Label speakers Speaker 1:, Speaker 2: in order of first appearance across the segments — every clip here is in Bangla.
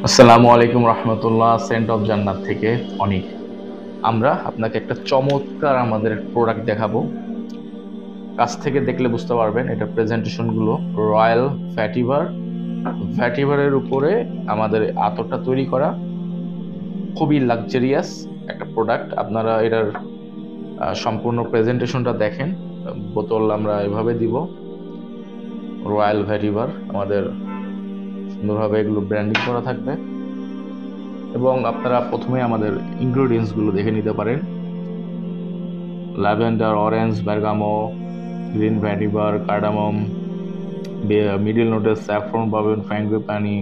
Speaker 1: আসসালামু আলাইকুম রহমতুল্লাহ। সেন্ট অফ জান্নাত থেকে অনিক। আমরা আপনাকে একটা চমৎকার আমাদের প্রোডাক্ট দেখাবো। কাছ থেকে দেখলে বুঝতে পারবেন এটা প্রেজেন্টেশন গুলো। রয়্যাল ভ্যাটিভার, ভ্যাটিভারের উপরে আমাদের আতরটা তৈরি করা, খুবই লাক্সারিয়াস একটা প্রোডাক্ট। আপনারা এটার সম্পূর্ণ প্রেজেন্টেশনটা দেখেন। বোতল আমরা এভাবে দিব, রয়্যাল ভ্যাটিভার আমাদের সুন্দরভাবে এগুলো ব্র্যান্ডিং করা থাকবে। এবং আপনারা প্রথমে আমাদের ইনগ্রেডিয়েন্টস গুলো দেখে নিতে পারেন। Lavender, orange, bergamot, green vetiver, cardamom, middle নোটের স্যাফরন পাবেন, ফ্র্যাঙ্গিপানি,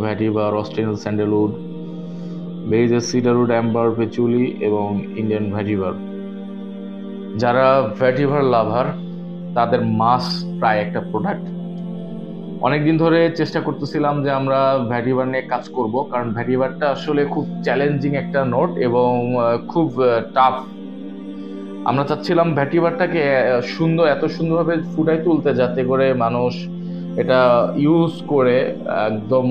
Speaker 1: ভ্যাটিভার, অস্ট্রেলিয়ান স্যান্ডেলউড, বেরিজের সিডারউড, অ্যাম্বার, পেচুলি এবং ইন্ডিয়ান ভ্যাটিভার। যারা ভ্যাটিভার লাভার তাদের মাস প্রায় একটা প্রোডাক্ট। অনেকদিন ধরে চেষ্টা করতেছিলাম যে আমরা ভ্যাটিভার নিয়ে কাজ করব, কারণ ভ্যাটিভারটা আসলে খুব চ্যালেঞ্জিং একটা নোট এবং খুব টাফ। আমরা চাচ্ছিলাম ভ্যাটিভারটাকে এত সুন্দরভাবে ফুটাই তুলতে, যাতে করে মানুষ এটা ইউজ করে একদম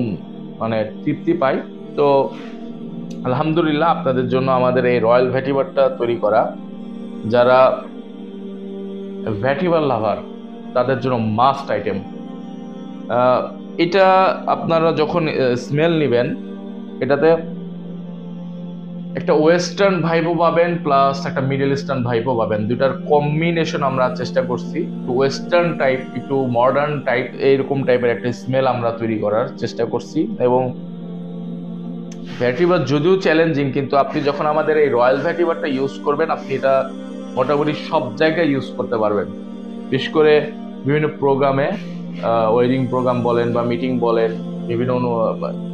Speaker 1: মানে তৃপ্তি পায়। তো আলহামদুলিল্লাহ আপনাদের জন্য আমাদের এই রয়্যাল ভ্যাটিভারটা তৈরি করা। যারা ভ্যাটিভার লাভার তাদের জন্য মাস্ট আইটেম। এটা আপনারা যখন স্মেল নেবেন, এটাতে একটা ওয়েস্টার্ন ভাইবও পাবেন, প্লাস একটা মিডল ইস্টার্ন ভাইবও পাবেন। দুটার কম্বিনেশন আমরা চেষ্টা করছি, একটু ওয়েস্টার্ন টাইপ, একটু মডার্ন টাইপ, এইরকম টাইপের একটা স্মেল আমরা তৈরি করার চেষ্টা করছি। এবং ভ্যাটিভার যদিও চ্যালেঞ্জিং, কিন্তু আপনি যখন আমাদের এই রয়্যাল ভ্যাটিভারটা ইউজ করবেন, আপনি এটা মোটামুটি সব জায়গায় ইউজ করতে পারবেন। বিশেষ করে বিভিন্ন প্রোগ্রামে, ওয়েডিং প্রোগ্রাম বলেন বা মিটিং বলেন,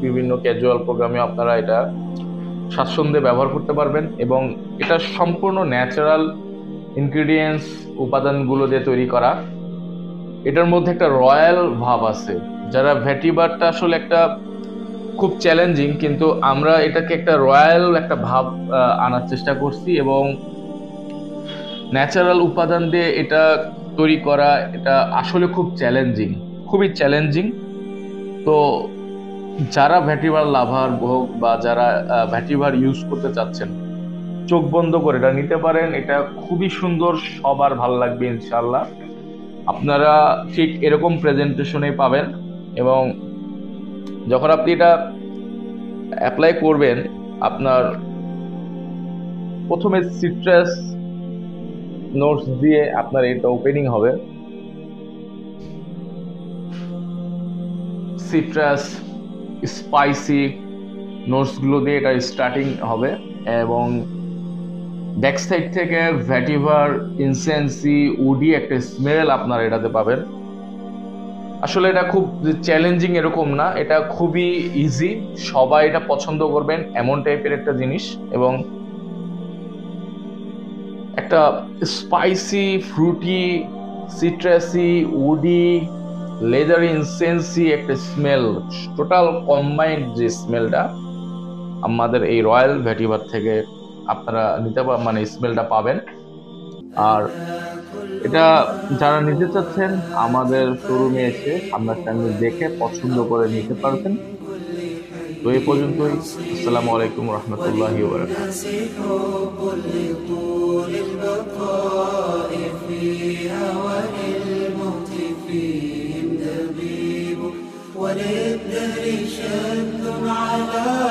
Speaker 1: বিভিন্ন ক্যাজুয়াল প্রোগ্রামে আপনারা এটা স্বাচ্ছন্দ্যে ব্যবহার করতে পারবেন। এবং এটা সম্পূর্ণ ন্যাচারাল ইনগ্রিডিয়েন্টস, উপাদানগুলো দিয়ে তৈরি করা। এটার মধ্যে একটা রয়্যাল ভাব আছে। যারা ভ্যাটিভারটা আসলে একটা খুব চ্যালেঞ্জিং, কিন্তু আমরা এটাকে একটা রয়্যাল একটা ভাব আনার চেষ্টা করছি। এবং ন্যাচারাল উপাদান দিয়ে এটা তৈরি করা, এটা আসলে খুব চ্যালেঞ্জিং, খুবই চ্যালেঞ্জিং। তো যারা ভ্যাটিভার লাভার হোক বা যারা ভ্যাটিভার ইউজ করতে চাচ্ছেন, চোখ বন্ধ করে এটা নিতে পারেন। এটা খুবই সুন্দর, সবার ভালো লাগবে ইনশাল্লাহ। আপনারা ঠিক এরকম প্রেজেন্টেশনে পাবেন। এবং যখন আপনি এটা অ্যাপ্লাই করবেন, আপনার প্রথমে সিট্রাস নোটস দিয়ে আপনার এটা ওপেনিং হবে। সিট্রাস, স্পাইসি নোটসগুলো দিয়ে এটা স্টার্টিং হবে। এবং ব্যাক সাইড থেকে ভ্যাটিভার, ইনসেন্সি, উডি একটা স্মেল আপনার এটাতে পাবেন। আসলে এটা খুব চ্যালেঞ্জিং এরকম না, এটা খুবই ইজি, সবাই এটা পছন্দ করবেন এমন টাইপের একটা জিনিস। এবং একটা spicy, Frooti, citrusy, woody, leather, ইনসেন্সি একটা স্মেল, টোটাল কম্বাইন্ড যে স্মেলটা আমাদের এই রয়্যাল ভ্যাটিভার থেকে আপনারা মানে স্মেলটা পাবেন। আর এটা যারা নিতে চাচ্ছেন, আমাদের শোরুমে এসে আপনার সঙ্গে দেখে পছন্দ করে নিতে পারবেন। তো এই পর্যন্তই। আসসালামু আলাইকুম রহমতুল্লাহি ওয়া বারাকাতুহু।
Speaker 2: لطول البقاء فيها وللموت فيهم دبيب وللدهر شد على